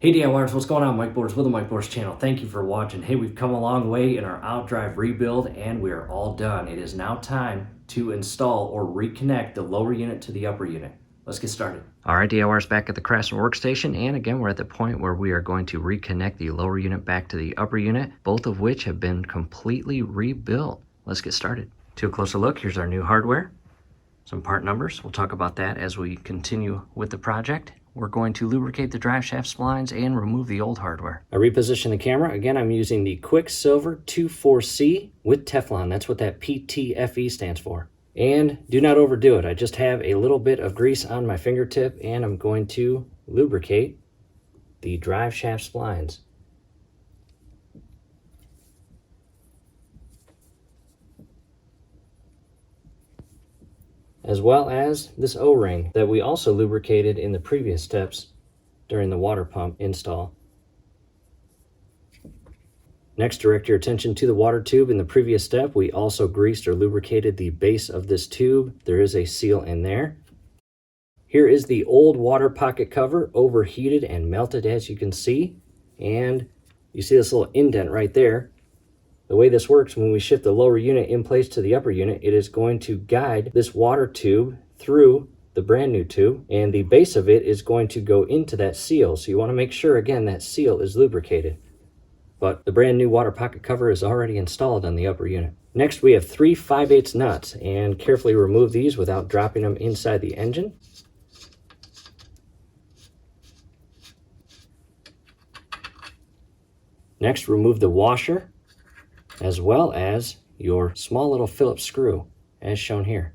Hey DIYers, what's going on? Mike Borders with the Mike Borders channel. Thank you for watching. Hey, we've come a long way in our outdrive rebuild and we are all done. It is now time to install or reconnect the lower unit to the upper unit. Let's get started. All right, DIYers, back at the Craftsman workstation, and again we're at the point where we are going to reconnect the lower unit back to the upper unit, both of which have been completely rebuilt. Let's get started. To a closer look, here's our new hardware, some part numbers. We'll talk about that as we continue with the project. We're going to lubricate the drive shaft splines and remove the old hardware. I reposition the camera. Again, I'm using the Quicksilver 24C with Teflon. That's what that PTFE stands for. And do not overdo it. I just have a little bit of grease on my fingertip and I'm going to lubricate the drive shaft splines. As well as this O-ring that we also lubricated in the previous steps during the water pump install. Next, direct your attention to the water tube. In the previous step, we also greased or lubricated the base of this tube. There is a seal in there. Here is the old water pocket cover, overheated and melted, as you can see. And you see this little indent right there. The way this works, when we shift the lower unit in place to the upper unit, it is going to guide this water tube through the brand new tube, and the base of it is going to go into that seal. So you want to make sure, again, that seal is lubricated. But the brand new water pocket cover is already installed on the upper unit. Next, we have 3 5/8 nuts, and carefully remove these without dropping them inside the engine. Next, remove the washer, as well as your small little Phillips screw, as shown here.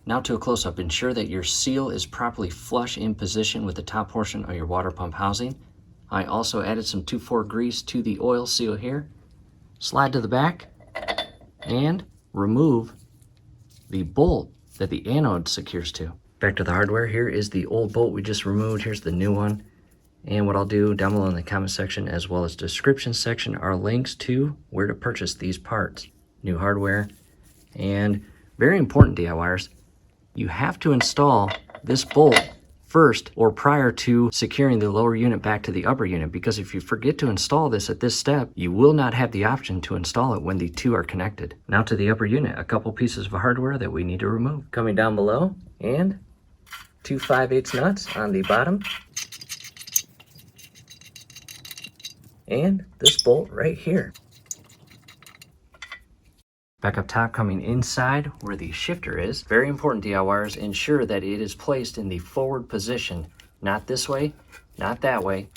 Now to a close-up, ensure that your seal is properly flush in position with the top portion of your water pump housing. I also added some 2,4 grease to the oil seal here. Slide to the back and remove the bolt that the anode secures to. Back to the hardware, here is the old bolt we just removed. Here's the new one. And what I'll do down below in the comment section as well as description section are links to where to purchase these parts. New hardware. And very important, DIYers, you have to install this bolt first or prior to securing the lower unit back to the upper unit, because if you forget to install this at this step, you will not have the option to install it when the two are connected. Now to the upper unit, a couple pieces of hardware that we need to remove. Coming down below, and 2 5/8 nuts on the bottom. And this bolt right here. Back up top, coming inside where the shifter is. Very important, DIYers, ensure that it is placed in the forward position. Not this way, not that way,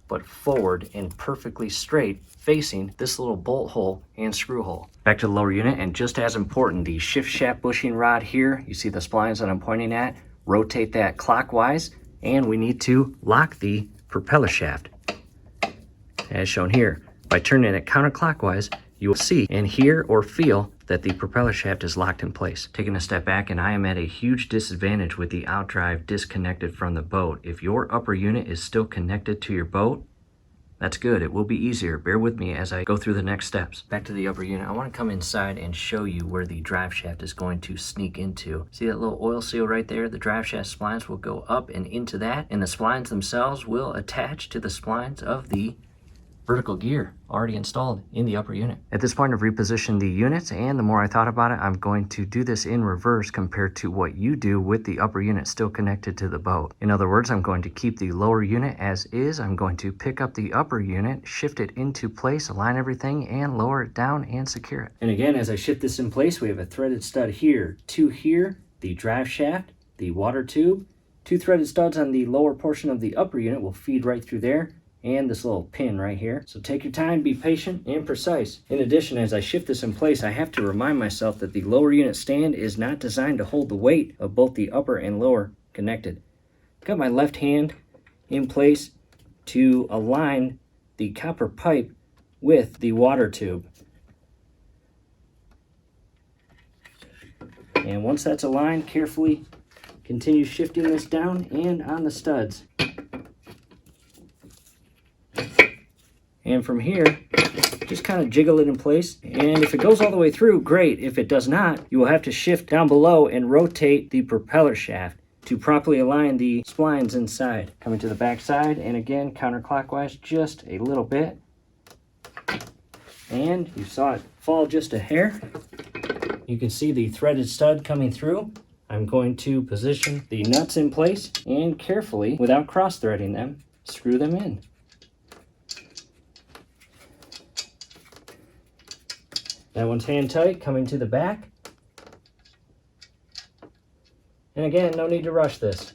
but forward and perfectly straight, facing this little bolt hole and screw hole. Back to the lower unit, and just as important, the shift shaft bushing rod here. You see the splines that I'm pointing at. Rotate that clockwise, and we need to lock the propeller shaft. As shown here, by turning it counterclockwise, you will see and hear or feel that the propeller shaft is locked in place. Taking a step back, and I am at a huge disadvantage with the outdrive disconnected from the boat. If your upper unit is still connected to your boat, that's good. It will be easier. Bear with me as I go through the next steps. Back to the upper unit, I want to come inside and show you where the drive shaft is going to sneak into. See that little oil seal right there? The drive shaft splines will go up and into that, and the splines themselves will attach to the splines of the vertical gear already installed in the upper unit. At this point, I've repositioned the units, and the more I thought about it, I'm going to do this in reverse compared to what you do with the upper unit still connected to the boat. In other words, I'm going to keep the lower unit as is. I'm going to pick up the upper unit, shift it into place, align everything, and lower it down and secure it. And again, as I shift this in place, we have a threaded stud here, 2 here, the drive shaft, the water tube, 2 threaded studs on the lower portion of the upper unit will feed right through there, and this little pin right here. So take your time, be patient and precise. In addition, as I shift this in place, I have to remind myself that the lower unit stand is not designed to hold the weight of both the upper and lower connected. I've got my left hand in place to align the copper pipe with the water tube. And once that's aligned, carefully continue shifting this down and on the studs. And from here, just kind of jiggle it in place. And if it goes all the way through, great. If it does not, you will have to shift down below and rotate the propeller shaft. to properly align the splines inside. Coming to the back side, and again, counterclockwise just a little bit. And you saw it fall just a hair. You can see the threaded stud coming through. I'm going to position the nuts in place and carefully, without cross-threading them, screw them in. That one's hand tight, coming to the back. And again, no need to rush this.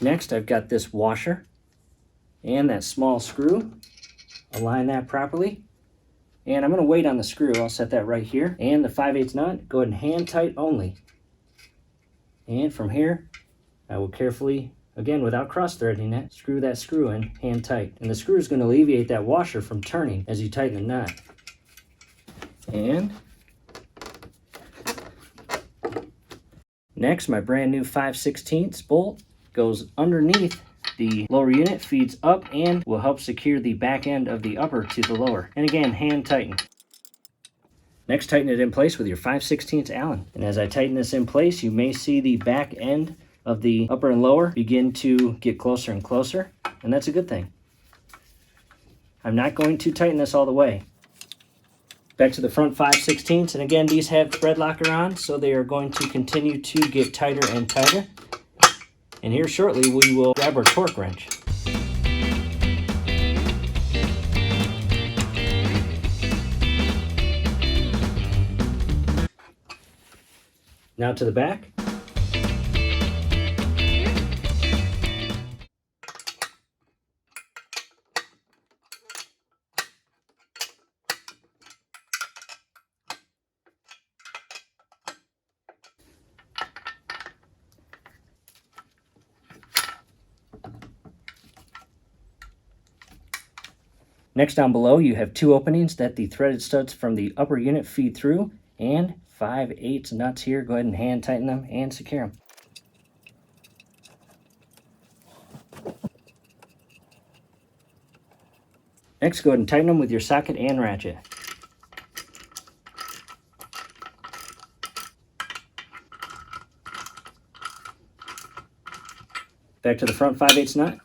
Next, I've got this washer and that small screw. Align that properly. And I'm going to wait on the screw. I'll set that right here. And the 5/8 nut, go ahead and hand tight only. And from here, I will carefully, again without cross-threading it, screw that screw in hand tight. And the screw is going to alleviate that washer from turning as you tighten the nut. And next, my brand new 5/16 bolt goes underneath the lower unit, feeds up, and will help secure the back end of the upper to the lower. And again, hand tighten. Next, tighten it in place with your 5/16 Allen. And as I tighten this in place, you may see the back end of the upper and lower begin to get closer and closer, and that's a good thing. I'm not going to tighten this all the way. Back to the front 5/16, and again, these have thread locker on, so they are going to continue to get tighter and tighter. And here shortly, we will grab our torque wrench. Now to the back. Next, down below, you have two openings that the threaded studs from the upper unit feed through, and 5/8 nuts here. Go ahead and hand tighten them and secure them. Next, go ahead and tighten them with your socket and ratchet. Back to the front 5/8 nut.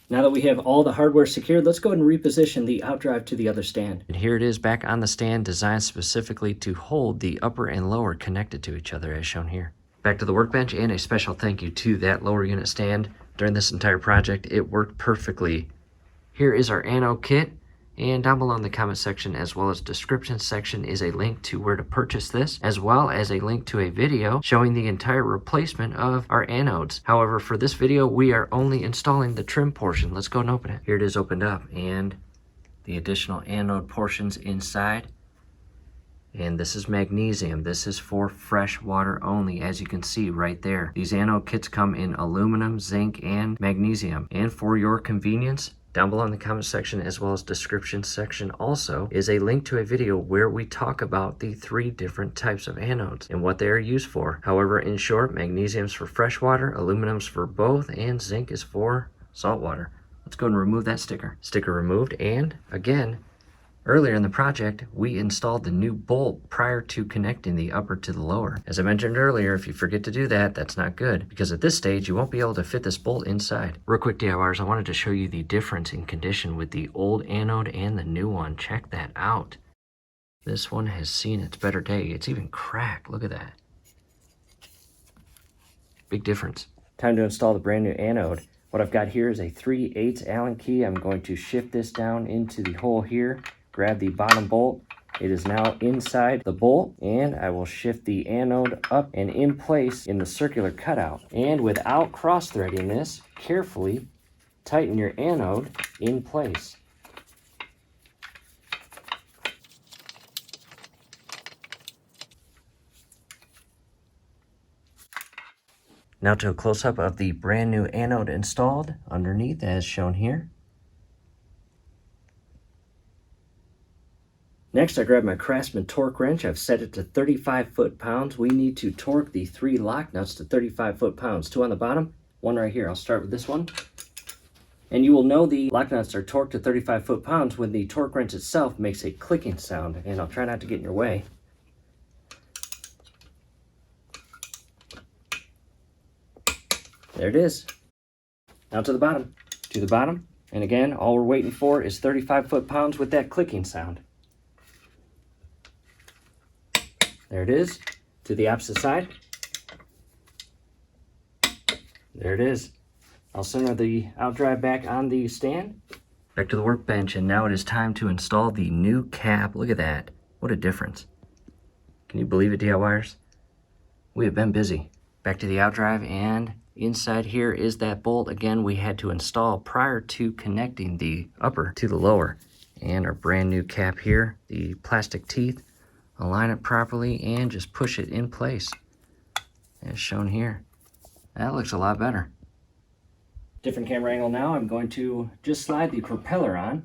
Now that we have all the hardware secured, let's go ahead and reposition the outdrive to the other stand. And here it is back on the stand, designed specifically to hold the upper and lower connected to each other as shown here. Back to the workbench, and a special thank you to that lower unit stand. During this entire project, it worked perfectly. Here is our anode kit, and down below in the comment section as well as description section is a link to where to purchase this, as well as a link to a video showing the entire replacement of our anodes. However, for this video, we are only installing the trim portion. Let's go and open it. Here it is opened up, and the additional anode portions inside. And this is magnesium. This is for fresh water only, as you can see right there. These anode kits come in aluminum, zinc, and magnesium. And for your convenience, down below in the comment section as well as description section also is a link to a video where we talk about the 3 different types of anodes and what they are used for. However, in short, magnesium's for fresh water, aluminum's for both, and zinc is for salt water. Let's go and remove that sticker. Sticker removed, and again, earlier in the project, we installed the new bolt prior to connecting the upper to the lower. As I mentioned earlier, if you forget to do that, that's not good, because at this stage, you won't be able to fit this bolt inside. Real quick, DIYers, I wanted to show you the difference in condition with the old anode and the new one. Check that out. This one has seen its better day. It's even cracked. Look at that. Big difference. Time to install the brand new anode. What I've got here is a 3/8 Allen key. I'm going to shift this down into the hole here. Grab the bottom bolt. It is now inside the bolt, and I will shift the anode up and in place in the circular cutout. And without cross-threading this, carefully tighten your anode in place. Now to a close-up of the brand new anode installed underneath as shown here. Next, I grab my Craftsman torque wrench. I've set it to 35 foot-pounds. We need to torque the 3 lock nuts to 35 foot-pounds. 2 on the bottom, 1 right here. I'll start with this one. And you will know the lock nuts are torqued to 35 foot-pounds when the torque wrench itself makes a clicking sound. And I'll try not to get in your way. There it is. Now to the bottom. To the bottom. And again, all we're waiting for is 35 foot-pounds with that clicking sound. There it is. To the opposite side. There it is. I'll center the outdrive back on the stand. Back to the workbench, and now it is time to install the new cap. Look at that. What a difference. Can you believe it, DIYers? We have been busy. Back to the outdrive, and inside here is that bolt. Again, we had to install prior to connecting the upper to the lower. And our brand new cap here, the plastic teeth. Align it properly and just push it in place as shown here. That looks a lot better. Different camera angle now. I'm going to just slide the propeller on,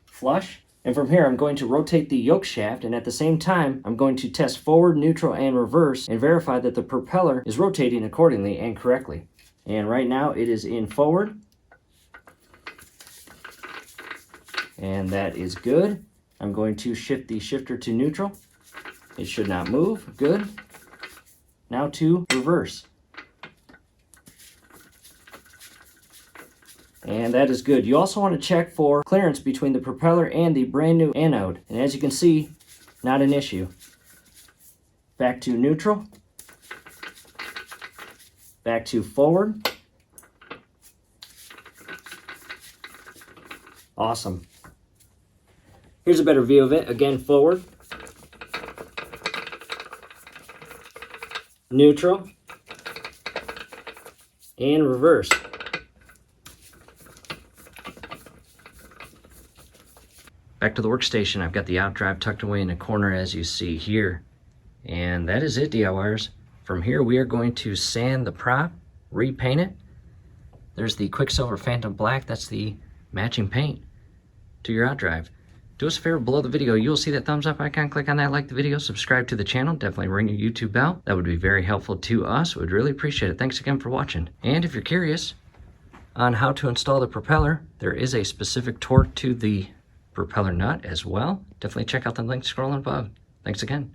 flush, and from here I'm going to rotate the yoke shaft, and at the same time I'm going to test forward, neutral, and reverse and verify that the propeller is rotating accordingly and correctly. And right now it is in forward, and that is good. I'm going to shift the shifter to neutral. It should not move. Good. Now to reverse. And that is good. You also want to check for clearance between the propeller and the brand new anode. And as you can see, not an issue. Back to neutral. Back to forward. Awesome. Here's a better view of it. Again, forward. Neutral. And reverse. Back to the workstation. I've got the outdrive tucked away in the corner as you see here. And that is it, DIYers. From here we are going to sand the prop, repaint it. There's the Quicksilver Phantom Black. That's the matching paint to your outdrive. Do us a favor, below the video you'll see that thumbs up icon. Click on that, like the video, subscribe to the channel, definitely ring your YouTube bell. That would be very helpful to us. We'd really appreciate it. Thanks again for watching. And if you're curious on how to install the propeller, there is a specific torque to the propeller nut as well. Definitely check out the link scrolling above. Thanks again.